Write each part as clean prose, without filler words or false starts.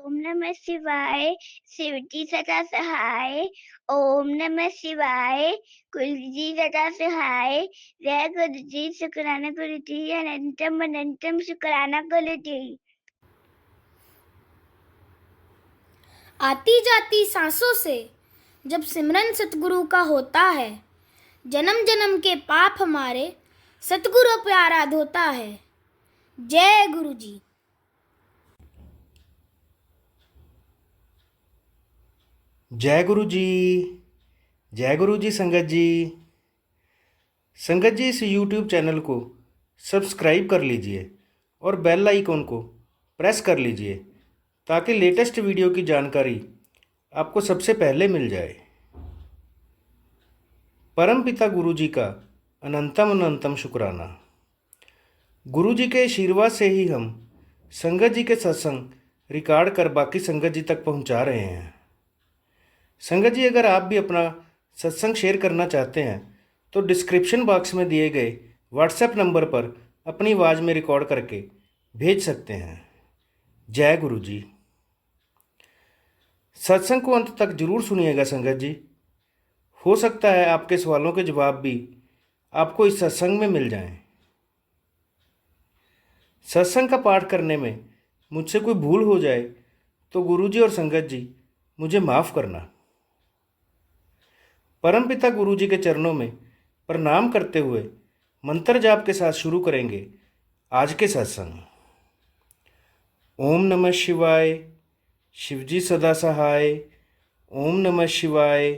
ओम नमः शिवाय, शिवजी सदा सहाय। ओम नमः शिवाय, गुरुजी सदा सहाय। जय गुरुजी, शुक्राना गुरुजी, अनंतम अनंतम शुक्राना गुरुजी। आती जाती सांसों से जब सिमरन सतगुरु का होता है, जन्म जन्म के पाप हमारे सतगुरु प्यारा धोता है। जय गुरु जी। जय गुरु जी। जय गुरु जी। संगत जी इस YouTube चैनल को सब्सक्राइब कर लीजिए और बेल आइकॉन को प्रेस कर लीजिए ताकि लेटेस्ट वीडियो की जानकारी आपको सबसे पहले मिल जाए। परम पिता गुरु जी का अनंतम अनंतम शुक्राना। गुरु जी के आशीर्वाद से ही हम संगत जी के सत्संग रिकॉर्ड कर बाकी संगत जी तक पहुंचा रहे हैं। संगत जी, अगर आप भी अपना सत्संग शेयर करना चाहते हैं तो डिस्क्रिप्शन बॉक्स में दिए गए व्हाट्सएप नंबर पर अपनी आवाज़ में रिकॉर्ड करके भेज सकते हैं। जय गुरु जी। सत्संग को अंत तक जरूर सुनिएगा संगत जी। हो सकता है आपके सवालों के जवाब भी आपको इस सत्संग में मिल जाएं। सत्संग का पाठ करने में मुझसे कोई भूल हो जाए तो गुरु जी और संगत जी मुझे माफ़ करना। परमपिता गुरु जी के चरणों में प्रणाम करते हुए मंत्र जाप के साथ शुरू करेंगे आज के सत्संग। ओम नमः शिवाय, शिवजी सदा सहाय। ओम नमः शिवाय,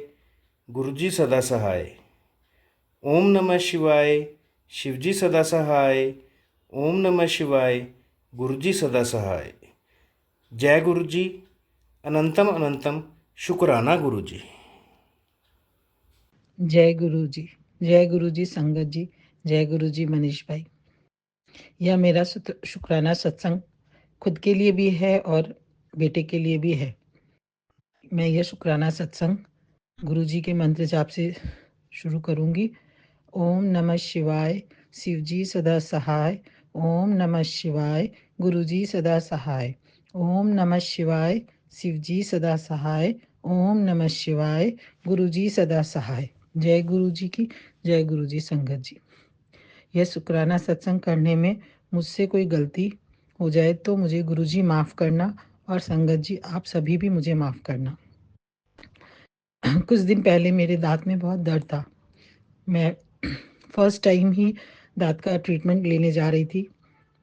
गुरुजी सदा सहाय। ओम नमः शिवाय, शिवजी सदा सहाय। ओम नमः शिवाय, गुरुजी सदा सहाय। जय गुरु जी, अनंतम अनंतम शुक्राना गुरु जी। जय गुरु जी। जय गुरु जी संगत जी। जय गुरु जी मनीष भाई। यह मेरा शुक्राना सत्संग खुद के लिए भी है और बेटे के लिए भी है। मैं यह शुक्राना सत्संग गुरु जी के मंत्र जाप से शुरू करूंगी। ओम नमः शिवाय, शिवजी सदा सहाय। ओम नमः शिवाय, गुरुजी सदा सहाय। ओम नमः शिवाय, शिवजी सदा सहाय। ओम नमः शिवाय, गुरुजी सदा सहाय। जय गुरु जी की, जय गुरु जी संगत जी। यह शुक्राना सत्संग करने में मुझसे कोई गलती हो जाए तो मुझे गुरु जी माफ़ करना और संगत जी आप सभी भी मुझे माफ़ करना। कुछ दिन पहले मेरे दांत में बहुत दर्द था। मैं फर्स्ट टाइम ही दांत का ट्रीटमेंट लेने जा रही थी।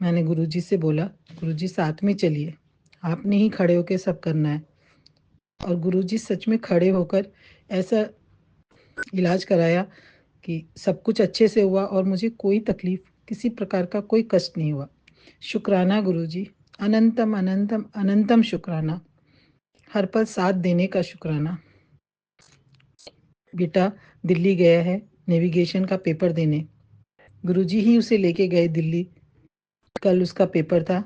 मैंने गुरुजी से बोला, गुरुजी साथ में चलिए, आपने ही खड़े होकर सब करना है। और गुरुजी सच में खड़े होकर ऐसा इलाज कराया कि सब कुछ अच्छे से हुआ और मुझे कोई तकलीफ, किसी प्रकार का कोई कष्ट नहीं हुआ। शुक्राना गुरुजी, अनंतम अनंतम अनंतम शुक्राना। हर पल साथ देने का शुक्राना। बेटा दिल्ली गया है नेविगेशन का पेपर देने। गुरुजी ही उसे लेके गए दिल्ली। कल उसका पेपर था।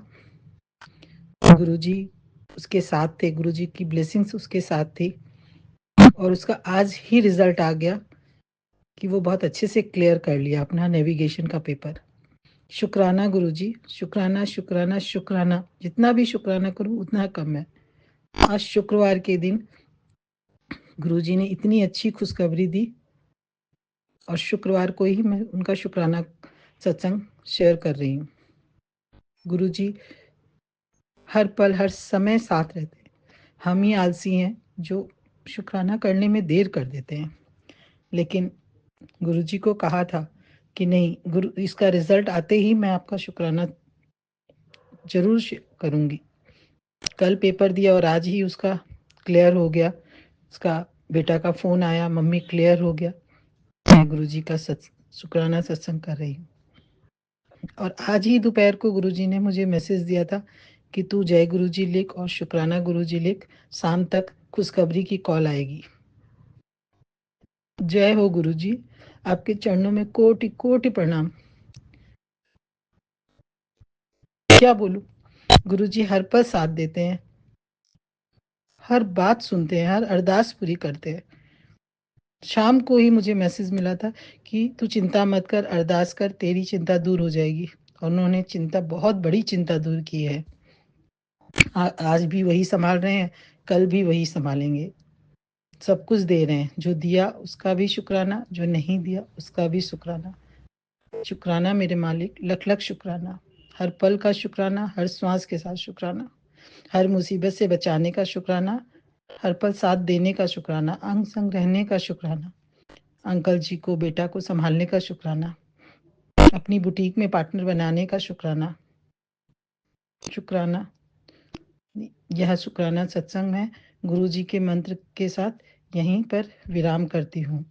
गुरुजी उसके साथ थे, गुरुजी की ब्लेसिंग्स उसके साथ थी और उसका आज ही रिजल्ट आ गया कि वो बहुत अच्छे से क्लियर कर लिया अपना नेविगेशन का पेपर। शुक्राना गुरुजी, शुक्राना शुक्राना शुक्राना। जितना भी शुक्राना करूं उतना कम है। आज शुक्रवार के दिन गुरुजी ने इतनी अच्छी खुशखबरी दी और शुक्रवार को ही मैं उनका शुक्राना सत्संग शेयर कर रही हूँ। गुरुजी हर पल हर समय साथ रहते हैं। हम ही आलसी हैं जो शुक्राना करने में देर कर देते हैं। लेकिन गुरुजी को कहा था कि नहीं, गुरु इसका रिजल्ट आते ही मैं आपका शुक्राना जरूर करूंगी। कल पेपर दिया और आज ही उसका क्लियर हो गया। उसका बेटा का फोन आया, मम्मी क्लियर हो गया। मैं गुरुजी का शुक्राना सत्संग कर रही हूँ। और आज ही दोपहर को गुरुजी ने मुझे मैसेज दिया था कि तू जय गुरुजी लिख और शुक्राना गुरुजी लिख, शाम तक खुशखबरी की कॉल आएगी। जय हो गुरुजी, आपके चरणों में कोटि कोटि प्रणाम। क्या बोलूं, गुरुजी हर पल साथ देते हैं, हर बात सुनते हैं, हर अरदास पूरी करते हैं। शाम को ही मुझे मैसेज मिला था कि तू चिंता मत कर, अरदास कर, तेरी चिंता दूर हो जाएगी। और उन्होंने चिंता, बहुत बड़ी चिंता दूर की है। आज भी वही संभाल रहे हैं, कल भी वही संभालेंगे। सब कुछ दे रहे हैं, जो दिया उसका भी शुक्राना, जो नहीं दिया उसका भी शुक्राना। शुक्राना मेरे मालिक, लख लख शुक्राना। हर पल का शुक्राना, हर श्वास के साथ शुक्राना, हर मुसीबत से बचाने का शुक्राना, हर पल साथ देने का शुक्राना, अंग संग रहने का शुक्राना, अंकल जी को बेटा को संभालने का शुक्राना, अपनी बुटीक में पार्टनर बनाने का शुक्राना। शुक्राना। यह शुक्राना सत्संग में गुरु जी के मंत्र के साथ यहीं पर विराम करती हूँ।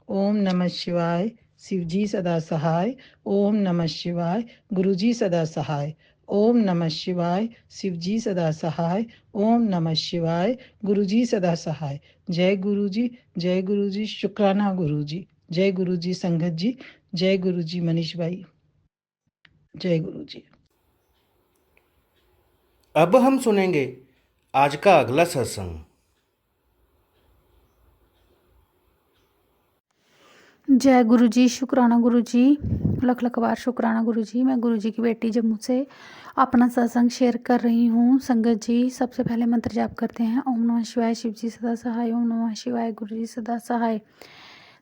ओम नमः शिवाय, शिव जी सदा सहाय। ओम नमः शिवाय, गुरु जी सदा सहाय। ओम नमः शिवाय, शिव जी सदा सहाय। ओम नमः शिवाय, गुरु जी सदा सहाय। जय गुरु जी, जय गुरु जी। शुक्राना गुरु जी। जय गुरु जी संगत जी। जय गुरु जी मनीष भाई। जय गुरु जी। अब हम सुनेंगे आज का अगला सत्संग। जय गुरु जी, शुक्राना गुरु जी, लख लख बार शुक्राना गुरु जी। मैं गुरु जी की बेटी जम्मू से अपना सत्संग शेयर कर रही हूँ। संगत जी, सबसे पहले मंत्र जाप करते हैं। ओम नमः शिवाय, शिव जी सदा सहाय। ओम नमः शिवाय, गुरु जी सदा सहाय।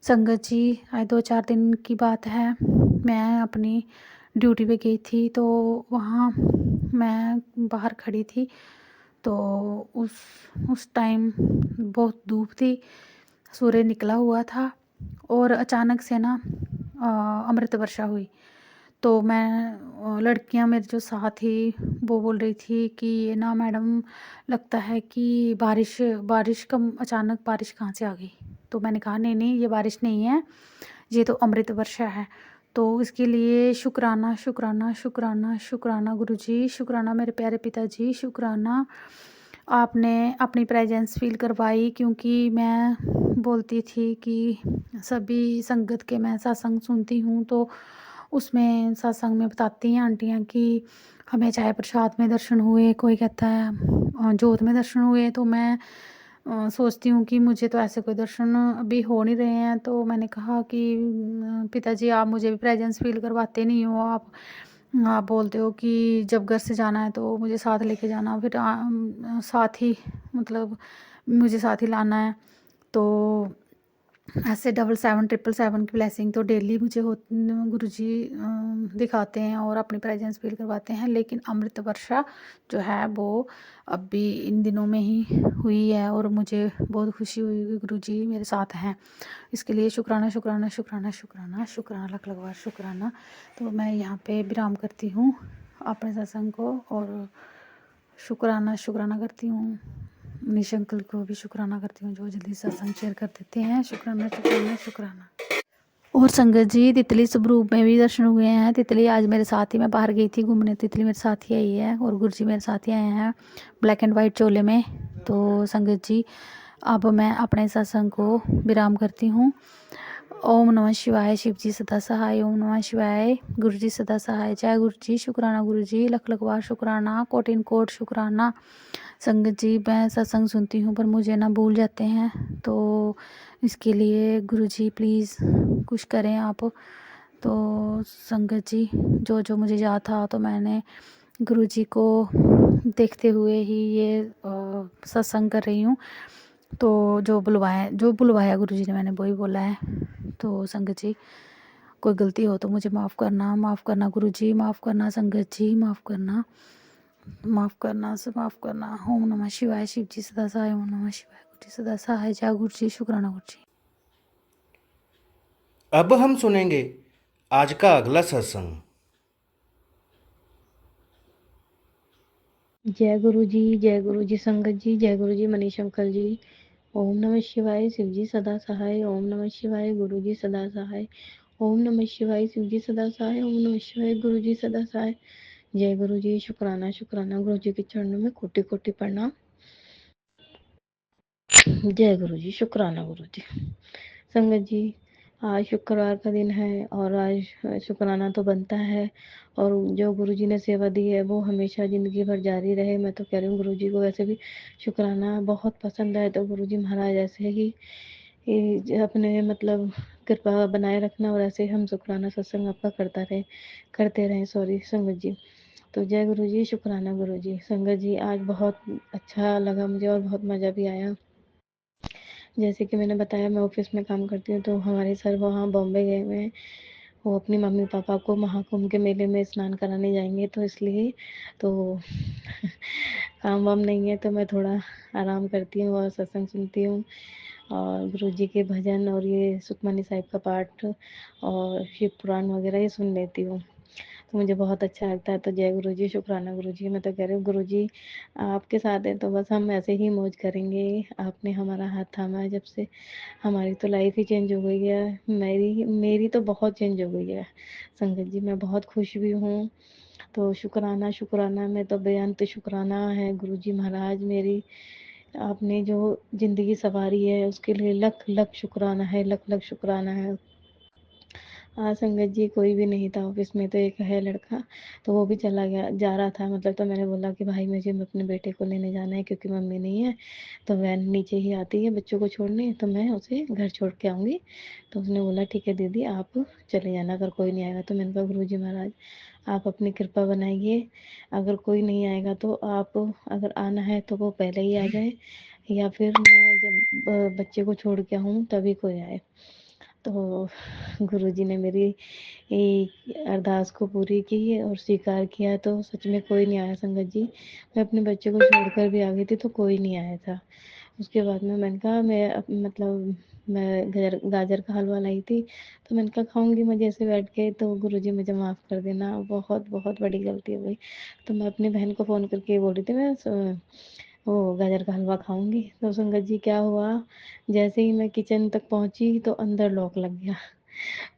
संगत जी, आज 2-4 दिन की बात है, मैं अपनी ड्यूटी पे गई थी, तो वहाँ मैं बाहर खड़ी थी, तो उस टाइम बहुत धूप थी, सूर्य निकला हुआ था और अचानक से ना अमृत वर्षा हुई। तो मैं लड़कियां मेरे जो साथ थी वो बोल रही थी कि ये ना मैडम, लगता है कि बारिश का अचानक बारिश कहाँ से आ गई। तो मैंने कहा नहीं नहीं, ये बारिश नहीं है, ये तो अमृत वर्षा है। तो इसके लिए शुक्राना शुक्राना शुक्राना शुक्राना गुरु जी, शुक्राना मेरे प्यारे पिताजी, शुक्राना आपने अपनी प्रेजेंस फील करवाई। क्योंकि मैं बोलती थी कि सभी संगत के मैं सत्संग सुनती हूँ, तो उसमें सत्संग में बताती हैं आंटियाँ कि हमें चाहे प्रसाद में दर्शन हुए, कोई कहता है जोत में दर्शन हुए, तो मैं सोचती हूँ कि मुझे तो ऐसे कोई दर्शन अभी हो नहीं रहे हैं। तो मैंने कहा कि पिताजी, आप मुझे भी प्रेजेंस फील करवाते नहीं हो। आप बोलते हो कि जब घर से जाना है तो मुझे साथ लेके जाना, फिर साथ ही मतलब मुझे साथ ही लाना है। तो ऐसे 777 की ब्लेसिंग तो डेली मुझे गुरुजी दिखाते हैं और अपनी प्रेजेंस फील करवाते हैं। लेकिन अमृत वर्षा जो है वो अभी इन दिनों में ही हुई है और मुझे बहुत खुशी हुई कि गुरुजी मेरे साथ हैं। इसके लिए शुक्राना शुक्राना शुक्राना शुक्राना शुक्राना, लख लख बार शुक्राना। तो मैं यहाँ पे विराम करती हूँ अपने सत्संग को और शुक्राना शुक्राना करती हूँ। मनीष अंकल को भी शुक्राना करती हूँ जो जल्दी सत्संग शेयर कर देते हैं। शुक्राना शुक्राना शुक्राना। और संगत जी, तितली स्वरूप में भी दर्शन हुए हैं। तितली आज मेरे साथ ही, मैं बाहर गई थी घूमने, तितली मेरे साथ ही आई है और गुरुजी मेरे साथ ही आए हैं ब्लैक एंड वाइट चोले में। तो संगत जी, अब मैं अपने सत्संग को विराम करती हूँ। ओम नमः शिवाय, शिव जी सदा सहाय। ओम नमः शिवाय, गुरु जी सदा सहाय। जय गुरु जी, शुक्राना गुरु जी, लख लख बार शुक्राना, कोटिन कोट शुक्राना। संगत जी, मैं सत्संग सुनती हूँ पर मुझे ना भूल जाते हैं, तो इसके लिए गुरु जी प्लीज़ कुछ करें आप। तो संगत जी, जो जो मुझे याद था तो मैंने गुरु जी को देखते हुए ही ये सत्संग कर रही हूँ। तो जो बुलवाया गुरु जी ने, मैंने वही बोला है। तो संगत जी, कोई गलती हो तो मुझे माफ़ करना गुरु जी, माफ़ करना संगत जी, माफ़ करना से माफ़ करना। ओम नमः शिवाय, शिव जी सदा सहाय। ओम नमः शिवाय, गुरु जी सदा सहाय। जय गुरु जी, शुक्राना गुरु जी। अब हम सुनेंगे आज का अगला सत्संग। जय गुरु जी संगत जी, जय गुरु जी मनीष अंकल जी। ओम नमः शिवाय, शिव जी सदा सहाय। ओम नमः शिवाय, गुरु जी सदा सहाय। ओम नमः शिवाय, शिव जी सदा सहाय। ओम नमः शिवाय, गुरु जी सदा सहाय। जय गुरु जी, शुक्राना शुक्राना, गुरु जी के चरणों में कोटि कोटि प्रणाम। जय गुरु जी, शुक्राना गुरु जी। संगत जी, आज शुक्रवार का दिन है और आज शुक्राना तो बनता है, और जो गुरुजी ने सेवा दी है वो हमेशा ज़िंदगी भर जारी रहे। मैं तो कह रही हूँ गुरुजी को वैसे भी शुक्राना बहुत पसंद है, तो गुरुजी महाराज ऐसे ही अपने मतलब कृपा बनाए रखना और ऐसे हम शुक्राना सत्संग आपका करते रहें। सॉरी संगत जी। तो जय गुरु जी, शुक्राना गुरु जी। संगत जी, आज बहुत अच्छा लगा मुझे और बहुत मज़ा भी आया। जैसे कि मैंने बताया, मैं ऑफिस में काम करती हूँ, तो हमारे सर वहाँ बॉम्बे गए हुए हैं। वो अपनी मम्मी पापा को महाकुंभ के मेले में स्नान कराने जाएंगे, तो इसलिए तो काम वाम नहीं है, तो मैं थोड़ा आराम करती हूँ और सत्संग सुनती हूँ और गुरु जी के भजन और ये सुखमनी साहिब का पाठ और शिव पुराण वगैरह ये सुन लेती हूँ। तो मुझे बहुत अच्छा लगता है। तो जय गुरु जी, शुक्राना गुरु जी। मैं तो कह रही हूँ गुरु जी आपके साथ हैं तो बस हम ऐसे ही मौज करेंगे। आपने हमारा हाथ थामा है जब से, हमारी तो लाइफ ही चेंज हो गई है। मेरी मेरी तो बहुत चेंज हो गई है संगत जी, मैं बहुत खुश भी हूँ। तो शुक्राना शुक्राना, मैं तो बेअंत शुक्राना है गुरु जी महाराज। मेरी आपने जो ज़िंदगी संवारी है उसके लिए लख लख शुक्राना है, लख लख शुक्राना है। हाँ संगत जी, कोई भी नहीं था ऑफिस में, तो एक है लड़का, तो वो भी चला गया, जा रहा था मतलब। तो मैंने बोला कि भाई मुझे अपने बेटे को लेने जाना है क्योंकि मम्मी नहीं है, तो वैन नीचे ही आती है बच्चों को छोड़ने, तो मैं उसे घर छोड़ के आऊँगी। तो उसने बोला ठीक है दीदी आप चले जाना, अगर कोई नहीं आएगा। तो मैंने कहा गुरु जी महाराज आप अपनी कृपा बनाइए, अगर कोई नहीं आएगा तो आप, अगर आना है तो वो पहले ही आ जाए, या फिर मैं जब बच्चे को छोड़ के आऊँ तभी कोई आए। तो गुरुजी ने मेरी अरदास को पूरी की और स्वीकार किया, तो सच में कोई नहीं आया संगत जी। मैं अपने बच्चे को छोड़कर भी आ गई थी तो कोई नहीं आया था। उसके बाद में मैंने कहा मतलब मैं गाजर का हलवा लाई थी, तो मैंने कहा खाऊंगी मैं जैसे बैठ के, तो गुरुजी मुझे माफ़ कर देना, बहुत बहुत बड़ी गलती हो गई। तो मैं अपनी बहन को फ़ोन करके बोल रही थी मैं वो गाजर का हलवा खाऊंगी। तो संगत जी क्या हुआ, जैसे ही मैं किचन तक पहुंची तो अंदर लॉक लग गया।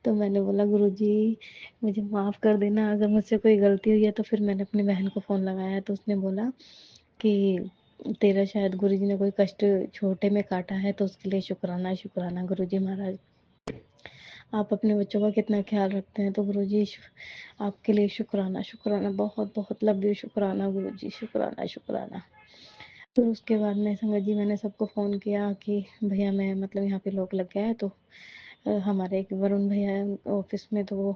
तो मैंने बोला गुरुजी मुझे माफ़ कर देना, अगर मुझसे कोई गलती हुई है। तो फिर मैंने अपनी बहन को फ़ोन लगाया, तो उसने बोला कि तेरा शायद गुरुजी ने कोई कष्ट छोटे में काटा है, तो उसके लिए शुक्राना शुक्राना गुरुजी महाराज। आप अपने बच्चों का कितना ख्याल रखते हैं, तो गुरुजी आपके लिए शुक्राना शुक्राना, बहुत बहुत लव यू, शुक्राना गुरुजी, शुक्राना शुक्राना। फिर उसके बाद में संगत जी मैंने सबको फ़ोन किया कि भैया मैं मतलब यहाँ पे लॉक लग गया है। तो हमारे एक वरुण भैया है ऑफिस में, तो वो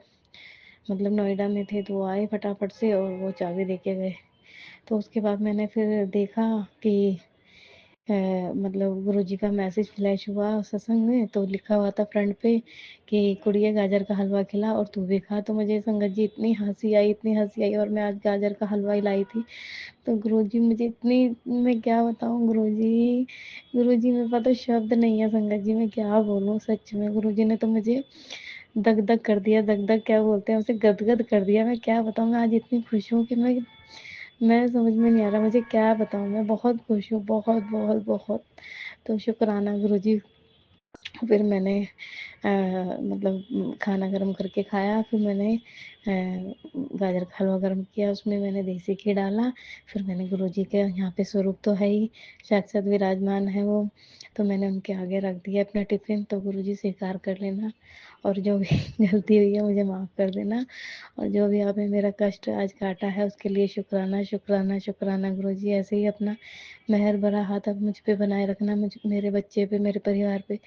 मतलब नोएडा में थे, तो वो आए फटाफट से और वो चाबी दे के गए। तो उसके बाद मैंने फिर देखा कि मतलब गुरुजी का मैसेज फ्लैश हुआ सत्संग में, तो लिखा हुआ था फ्रंट पे कि कुड़िए गाजर का हलवा खिला और तू भी खा। तो मुझे संगत जी इतनी हंसी आई, इतनी हंसी आई, और मैं आज गाजर का हलवा ही लाई थी। तो गुरुजी मुझे इतनी, मैं क्या बताऊँ गुरुजी, गुरुजी मेरे पास तो शब्द नहीं है संगत जी, मैं क्या बोलूँ। सच में गुरुजी ने तो मुझे दग दग कर दिया, दग दग क्या बोलते हैं उसे, गदगद कर दिया। मैं क्या बताऊँ, मैं आज इतनी खुश हूँ कि मैं समझ में नहीं आ रहा मुझे क्या बताऊँ। मैं बहुत खुश हूँ, बहुत बहुत बहुत। तो शुक्राना गुरुजी। फिर मैंने मतलब खाना गरम करके खाया, फिर मैंने गाजर का हलवा गरम किया, उसमें मैंने देसी घी डाला। फिर मैंने गुरुजी के यहाँ पे स्वरूप तो है ही, साक्षात विराजमान है वो, तो मैंने उनके आगे रख दिया अपना टिफ़िन। तो गुरुजी स्वीकार कर लेना, और जो भी गलती हुई है मुझे माफ़ कर देना, और जो भी आपने मेरा कष्ट आज काटा है उसके लिए शुक्राना शुक्राना शुक्राना गुरुजी। ऐसे ही अपना मेहर भरा हाथ अब मुझ पे बनाए रखना, मुझ, मेरे बच्चे पे, मेरे परिवार पे,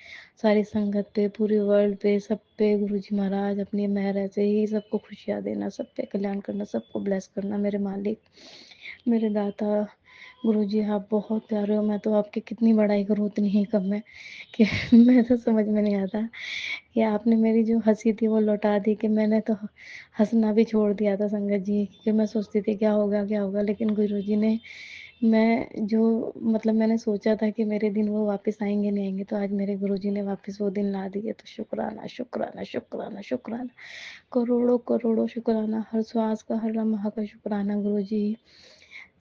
सारी संगत पे, पूरे वर्ल्ड पे, सब पे गुरुजी महाराज अपनी मेहर ऐसे ही सबको खुशियाँ देना, सब पे कल्याण करना, सबको ब्लेस करना। मेरे मालिक, मेरे दाता गुरुजी आप बहुत प्यारे हो, मैं तो आपकी कितनी बड़ाई करूँ उतनी ही कम है कि मैं तो समझ में नहीं आता कि आपने मेरी जो हंसी थी वो लौटा दी, कि मैंने तो हंसना भी छोड़ दिया था संगत जी, कि मैं सोचती थी क्या होगा क्या होगा, लेकिन गुरुजी ने, मैं जो मतलब मैंने सोचा था कि मेरे दिन वो वापस आएंगे नहीं आएंगे, तो आज मेरे गुरुजी ने वापस वो दिन ला दिए। तो शुक्राना शुक्राना शुक्राना शुक्राना, करोड़ों करोड़ों शुक्राना, हर श्वास का, हर लम्हा का शुक्राना गुरुजी।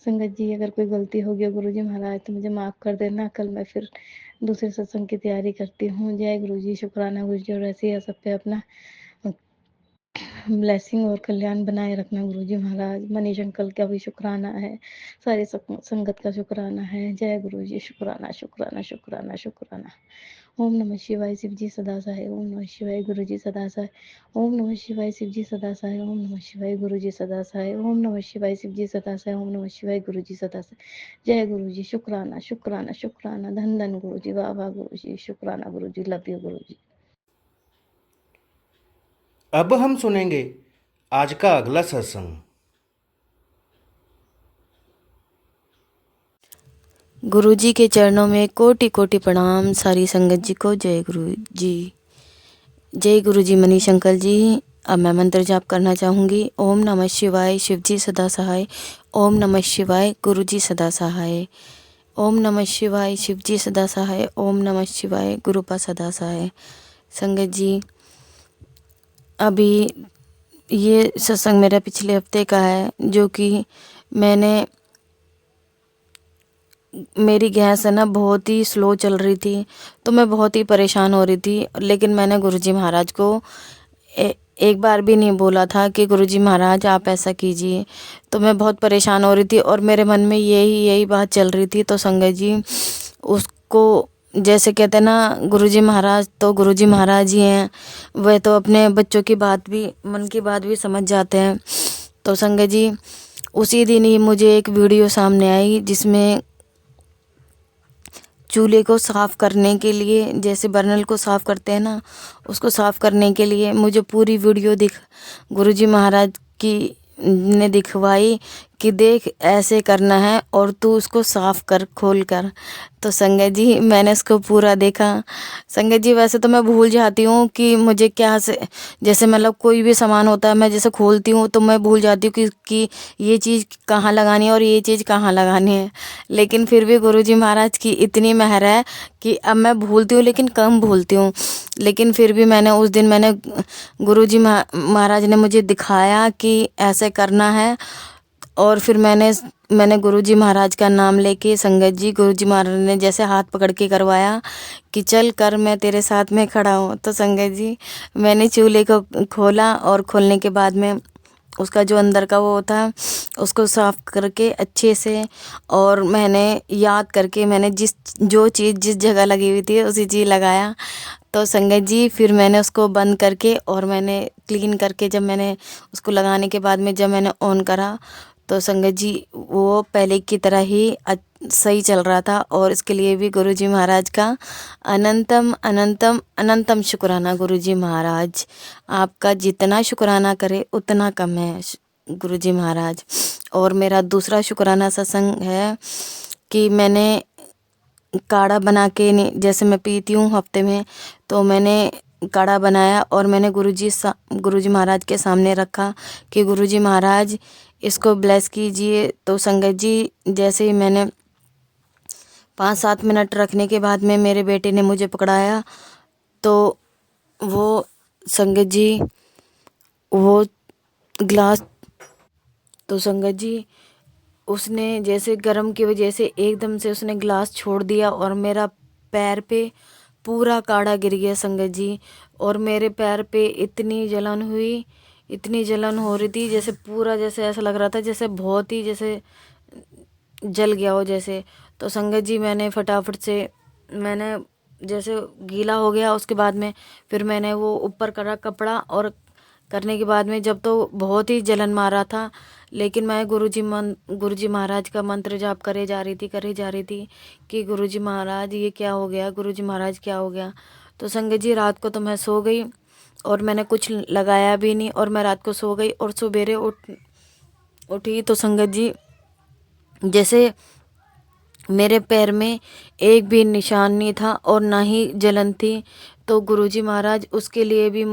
संगत जी अगर कोई गलती हो गई गुरुजी महाराज तो मुझे माफ़ कर देना, कल मैं फिर दूसरे सत्संग की तैयारी करती हूँ। जय गुरुजी, शुक्राना गुरुजी। और ऐसे ही सब पे अपना ब्लेसिंग और कल्याण बनाए रखना गुरुजी महाराज। मनीष अंकल का भी शुक्राना है, सारी संगत का शुक्राना है। जय गुरुजी, शुक्राना शुक्राना शुक्राना शुक्राना। ओम नमः शिवाय, शिव जी सदा सहाय। ओम नमः शिवाय, गुरु जी सदा सहाय। ओम नमः शिवाय, शिव जी सदा सहाय। ओम नमः शिवाय, गुरु जी सदा सहाय। ओम नमः शिवाय, शिव जी सदा सहाय। ओम नमः शिवाय, गुरु जी सदा सहाय। जय गुरु जी, शुक्राना शुक्राना शुक्राना। धन धन गुरु जी, वाह वाह गुरु जी, शुक्राना गुरु जी, लव यू गुरु जी। अब हम सुनेंगे आज का अगला सत्संग। गुरु जी के चरणों में कोटि कोटि प्रणाम। सारी संगत जी को जय गुरु जी। जय गुरु जी मनीष अंकल जी। अब मैं मंत्र जाप करना चाहूँगी। ओम नमः शिवाय, शिव जी सदा सहाय। ओम नमः शिवाय, गुरु जी सदा सहाय। ओम नमः शिवाय, शिव जी सदा सहाय। ओम नमः शिवाय, गुरुपा सदा सहाय। संगत जी, अभी ये सत्संग मेरा पिछले हफ्ते का है, जो कि मेरी गैस है ना बहुत ही स्लो चल रही थी, तो मैं बहुत ही परेशान हो रही थी। लेकिन मैंने गुरुजी महाराज को एक बार भी नहीं बोला था कि गुरुजी महाराज आप ऐसा कीजिए। तो मैं बहुत परेशान हो रही थी और मेरे मन में यही बात चल रही थी। तो संगत जी, उसको जैसे कहते हैं ना, गुरुजी महाराज तो गुरुजी महाराज ही हैं, वह तो अपने बच्चों की बात भी, मन की बात भी समझ जाते हैं। तो संगत जी, उसी दिन ही मुझे एक वीडियो सामने आई जिसमें चूल्हे को साफ़ करने के लिए, जैसे बर्नल को साफ़ करते हैं ना, उसको साफ़ करने के लिए मुझे पूरी वीडियो गुरुजी महाराज की ने दिखवाई कि देख ऐसे करना है और तू उसको साफ़ कर, खोल कर। तो संगत जी, मैंने उसको पूरा देखा। संगत जी, वैसे तो मैं भूल जाती हूँ कि मुझे क्या से, जैसे मतलब कोई भी सामान होता है, मैं जैसे खोलती हूँ तो मैं भूल जाती हूँ कि ये चीज़ कहाँ लगानी है और ये चीज़ कहाँ लगानी है। लेकिन फिर भी गुरुजी महाराज की इतनी मेहर है कि अब मैं भूलती हूँ, लेकिन कम भूलती हूँ। लेकिन फिर भी उस दिन गुरुजी महाराज ने मुझे दिखाया कि ऐसे करना है। और फिर मैंने गुरुजी महाराज का नाम लेके, संगत जी, गुरुजी महाराज ने जैसे हाथ पकड़ के करवाया कि चल कर, मैं तेरे साथ में खड़ा हूँ। तो संगत जी, मैंने चूल्हे को खोला और खोलने के बाद में उसका जो अंदर का वो था, उसको साफ़ करके अच्छे से, और मैंने याद करके मैंने जो चीज़ जिस जगह लगी हुई थी उसी चीज़ लगाया। तो संगत जी, फिर मैंने उसको बंद करके और मैंने क्लीन करके, जब मैंने उसको लगाने के बाद में जब मैंने ऑन करा, तो संगत जी वो पहले की तरह ही सही चल रहा था। और इसके लिए भी गुरुजी महाराज का अनंतम अनंतम अनंतम शुक्राना। गुरुजी महाराज, आपका जितना शुक्राना करे उतना कम है गुरुजी महाराज। और मेरा दूसरा शुक्राना सत्संग है कि मैंने काढ़ा बना के, जैसे मैं पीती हूँ हफ्ते में, तो मैंने काढ़ा बनाया और मैंने गुरुजी महाराज के सामने रखा कि गुरुजी महाराज इसको ब्लेस कीजिए। तो संगत जी, जैसे ही मैंने 5-7 मिनट रखने के बाद में मेरे बेटे ने मुझे पकड़ाया, तो वो संगत जी, वो ग्लास, तो संगत जी, उसने जैसे गर्म की वजह से एकदम से उसने ग्लास छोड़ दिया और मेरा पैर पे पूरा काढ़ा गिर गया संगत जी। और मेरे पैर पे इतनी जलन हुई, इतनी जलन हो रही थी, जैसे पूरा, जैसे ऐसा लग रहा था जैसे बहुत ही जैसे जल गया हो जैसे। तो संगत जी, मैंने फटाफट से, मैंने जैसे गीला हो गया, उसके बाद में फिर मैंने वो ऊपर करा कपड़ा, और करने के बाद में जब तो बहुत ही जलन मार रहा था, लेकिन मैं गुरुजी महाराज का मंत्र जाप करे जा रही थी कि गुरुजी महाराज ये क्या हो गया, गुरुजी महाराज क्या हो गया। तो संगत जी, रात को तो मैं सो गई और मैंने कुछ लगाया भी नहीं, और मैं रात को सो गई और सवेरे उठी तो संगत जी, जैसे मेरे पैर में एक भी निशान नहीं था और ना ही जलन थी। तो गुरुजी महाराज, उसके लिए भी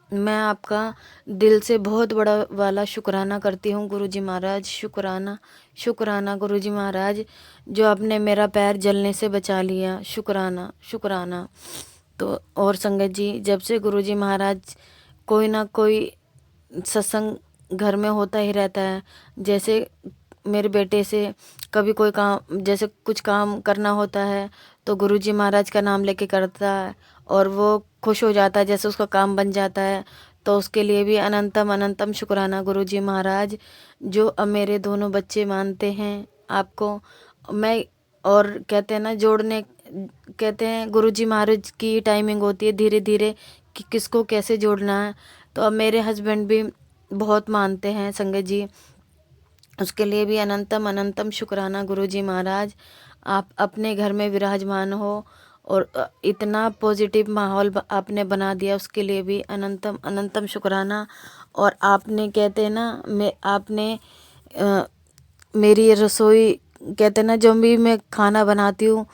मैं आपका दिल से बहुत बड़ा वाला शुक्राना करती हूँ गुरुजी महाराज। शुक्राना, शुक्राना गुरुजी महाराज, जो आपने मेरा पैर जलने से बचा लिया। शुक्राना, शुक्राना। तो और संगत जी, जब से गुरुजी महाराज, कोई ना कोई सत्संग घर में होता ही रहता है। जैसे मेरे बेटे से कभी कोई काम, जैसे कुछ काम करना होता है तो गुरुजी महाराज का नाम लेके करता है और वो खुश हो जाता है, जैसे उसका काम बन जाता है। तो उसके लिए भी अनंतम अनंतम शुक्राना गुरुजी महाराज, जो अब मेरे दोनों बच्चे मानते हैं आपको। मैं, और कहते हैं ना, कहते हैं गुरुजी महाराज की टाइमिंग होती है धीरे धीरे कि किसको कैसे जोड़ना है। तो अब मेरे हस्बैंड भी बहुत मानते हैं संगत जी, उसके लिए भी अनंतम अनंतम शुक्राना गुरुजी महाराज। आप अपने घर में विराजमान हो और इतना पॉजिटिव माहौल आपने बना दिया, उसके लिए भी अनंतम अनंतम शुक्राना। और आपने, कहते हैं ना, आपने मेरी रसोई कहते हैं ना, जब भी मैं खाना बनाती हूँ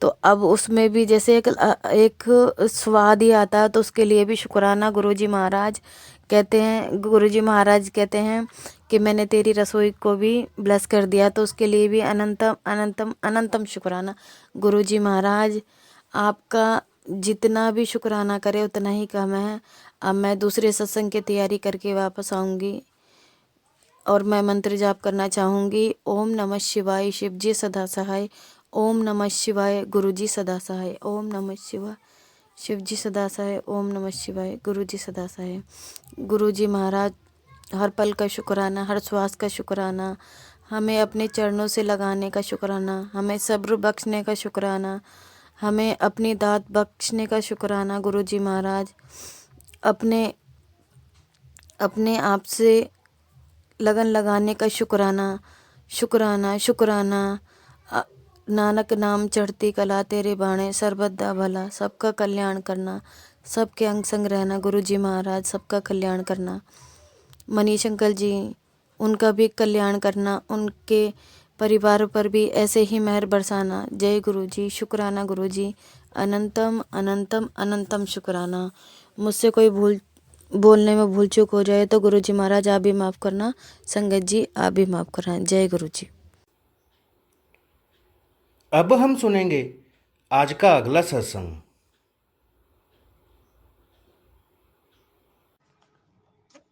तो अब उसमें भी जैसे एक स्वाद ही आता है, तो उसके लिए भी शुक्राना गुरुजी महाराज। गुरुजी महाराज कहते हैं कि मैंने तेरी रसोई को भी ब्लेस कर दिया, तो उसके लिए भी अनंतम अनंतम अनंतम शुक्राना गुरुजी महाराज। आपका जितना भी शुक्राना करे उतना ही कम है। अब मैं दूसरे सत्संग की तैयारी करके वापस आऊँगी और मैं मंत्र जाप करना चाहूँगी। ओम नमः शिवाय, शिव जी सदा सहाय। ओम नमः शिवाय, गुरु जी सदा सहाय। ओम नमः शिवाय, शिव जी सदा सहाय। ओम नमः शिवाय, गुरु जी सदा सहाय। गुरु जी महाराज, हर पल का शुक्राना, हर श्वास का शुक्राना, हमें अपने चरणों से लगाने का शुक्राना, हमें सब्र बख्शने का शुक्राना, हमें अपनी दात बख्शने का शुक्राना। गुरु जी महाराज, अपने आप से लगन लगाने का शुक्राना, शुक्राना शुक्राना। नानक नाम चढ़ती कला, तेरे बाणे सर्वदा भला। सबका कल्याण करना, सबके अंग संग रहना। गुरु जी महाराज, सबका कल्याण करना। मनीष अंकल जी, उनका भी कल्याण करना, उनके परिवार पर भी ऐसे ही मेहर बरसाना। जय गुरु जी, शुक्राना गुरु जी, अनंतम अनंतम अनंतम शुक्राना। मुझसे कोई बोलने में भूल चूक हो जाए तो गुरु जी महाराज आप भी माफ़ करना, संगत जी आप भी माफ़ करना। जय गुरु जी। अब हम सुनेंगे आज का अगला सत्संग।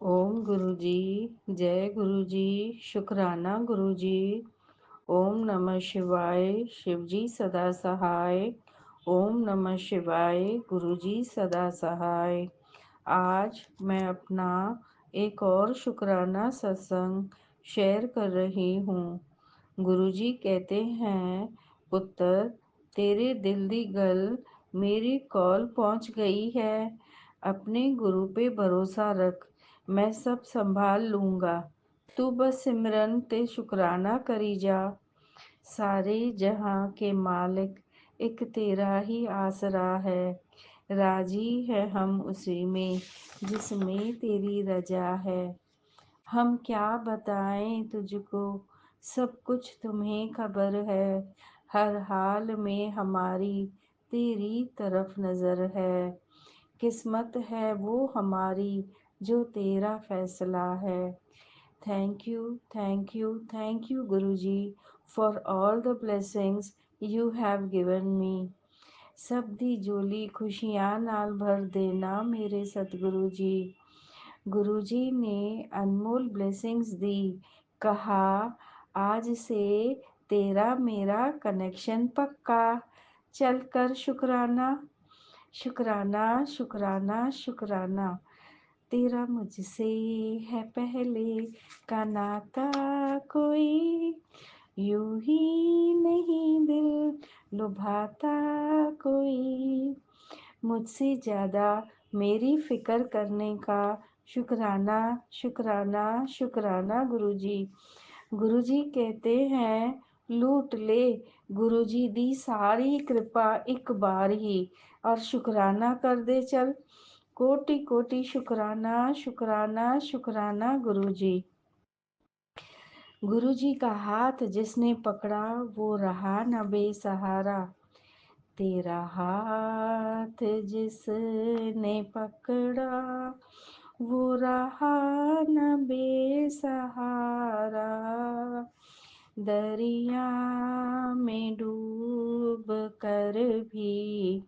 ओम गुरु जी, जय गुरु जी, शुक्राना गुरु जी। ओम नमः शिवाय, शिव जी सदा सहाय। ओम नमः शिवाय, गुरु जी सदा सहाय। आज मैं अपना एक और शुक्राना सत्संग शेयर कर रही हूँ। गुरुजी कहते हैं, पुत्र तेरे दिल दी गल मेरी कॉल पहुंच गई है। अपने गुरु पे भरोसा रख, मैं सब संभाल लूंगा। तू बस सिमरन ते शुक्राना करी जा। सारे जहां के मालिक एक तेरा ही आसरा है। राजी है हम उसी में जिसमें तेरी रजा है। हम क्या बताएं तुझको, सब कुछ तुम्हें खबर है। हर हाल में हमारी तेरी तरफ नजर है। किस्मत है वो हमारी जो तेरा फैसला है। Thank you, thank you, thank you Guruji for all the blessings you have given me. सब दी जोली खुशियां नाल भर देना मेरे सतगुरु जी। गुरुजी ने अनमोल ब्लेसिंग्स दी, कहा आज से तेरा मेरा कनेक्शन पक्का। चल कर शुक्राना, शुक्राना शुक्राना शुक्राना। तेरा मुझसे है पहले का नाता कोई, यूं ही नहीं दिल लुभाता कोई। मुझसे ज़्यादा मेरी फ़िक्र करने का शुक्राना, शुक्राना, शुक्राना गुरुजी। गुरुजी कहते हैं, लूट ले गुरुजी दी सारी कृपा एक बार ही और शुक्राना कर दे चल। कोटि कोटि शुक्राना, शुक्राना, शुक्राना गुरुजी। गुरुजी का हाथ जिसने पकड़ा वो रहा न बेसहारा। तेरा हाथ जिसने पकड़ा वो रहा न बेसहारा। दरिया में डूब कर भी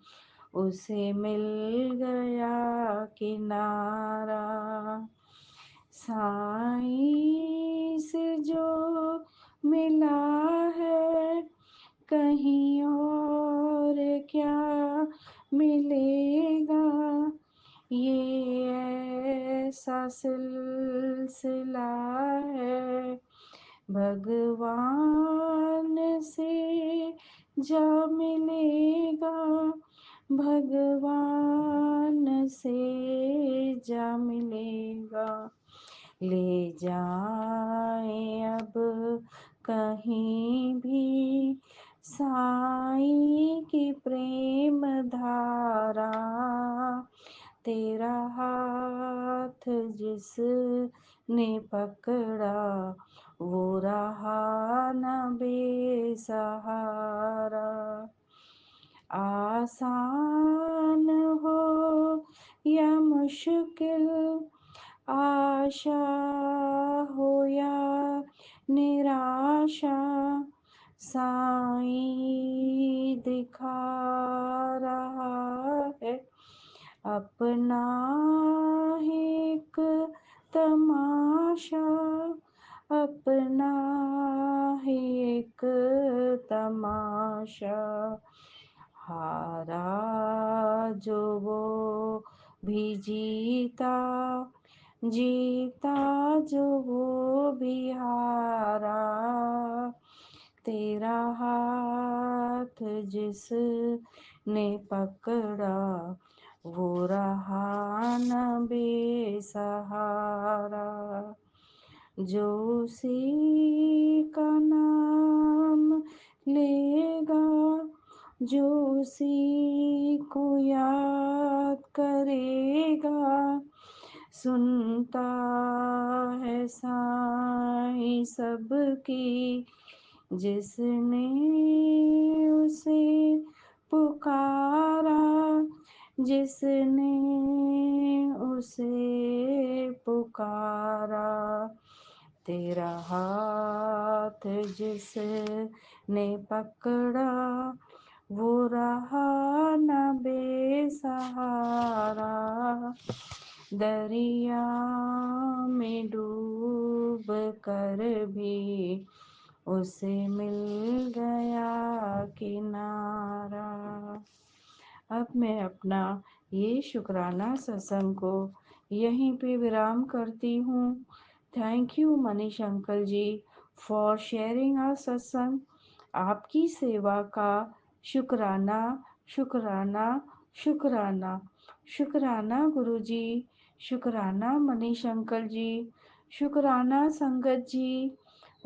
उसे मिल गया किनारा। साईं से जो मिला है कहीं और क्या मिलेगा। ये ऐसा सिलसिला है भगवान से जा मिलेगा। भगवान से जा मिलेगा। ले जाए अब कहीं भी साईं की प्रेम धारा। तेरा हाथ जिसने पकड़ा वो रहा न बेसहारा। आसान हो या मुश्किल, आशा हो या निराशा, साईं दिखा रहा है अपना एक तमाशा, अपना एक तमाशा। हारा जो वो भी जीता, जीता जो वो भी हारा। तेरा हाथ जिसने पकड़ा, वो रहा न बेसहारा। जो उसी का नाम लेगा, जो उसी को याद करेगा, सुनता है साईं सबकी। जिसने उसे पुकारा, जिसने उसे पुकारा। तेरा हाथ जिसने पकड़ा, वो रहा न बेसहारा। दरिया में डूब कर भी उसे मिल गया किनारा। अब मैं अपना ये शुक्राना सत्संग को यहीं पे विराम करती हूँ। Thank you Manish uncle ji for sharing our सत्संग। आपकी सेवा का शुक्राना, शुक्राना, शुक्राना। शुक्राना गुरु जी, शुक्राना मनीष अंकल जी, शुक्राना संगत जी।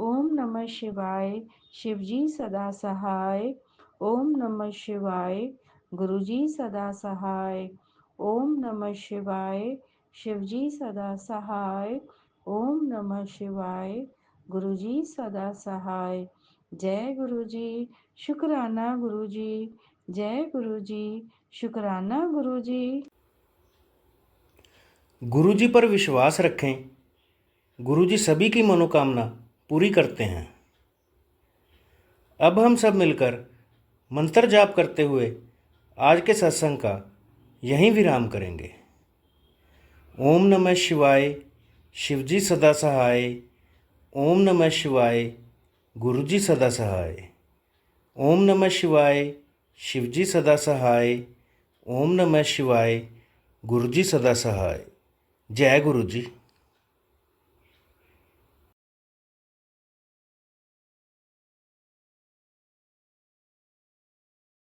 ओम नमः शिवाय। शिवजी सदा सहाय। ओम नमः शिवाय। गुरुजी सदा सहाय। ओम नमः शिवाय। शिवजी सदा सहाय। ओम नमः शिवाय। गुरुजी सदा सहाय। जय गुरुजी। शुक्राना गुरुजी। जय गुरुजी। शुक्राना गुरुजी। गुरुजी पर विश्वास रखें। गुरुजी सभी की मनोकामना पूरी करते हैं। अब हम सब मिलकर मंत्र जाप करते हुए आज के सत्संग का यहीं विराम करेंगे। ओम नमः शिवाय। शिवजी सदा सहाय। ओम नमः शिवाय। गुरुजी सदा सहाय। ओम नमः शिवाय। शिवजी सदा सहाय। ओम नमः शिवाय। गुरुजी सदा सहाय। जय गुरुजी।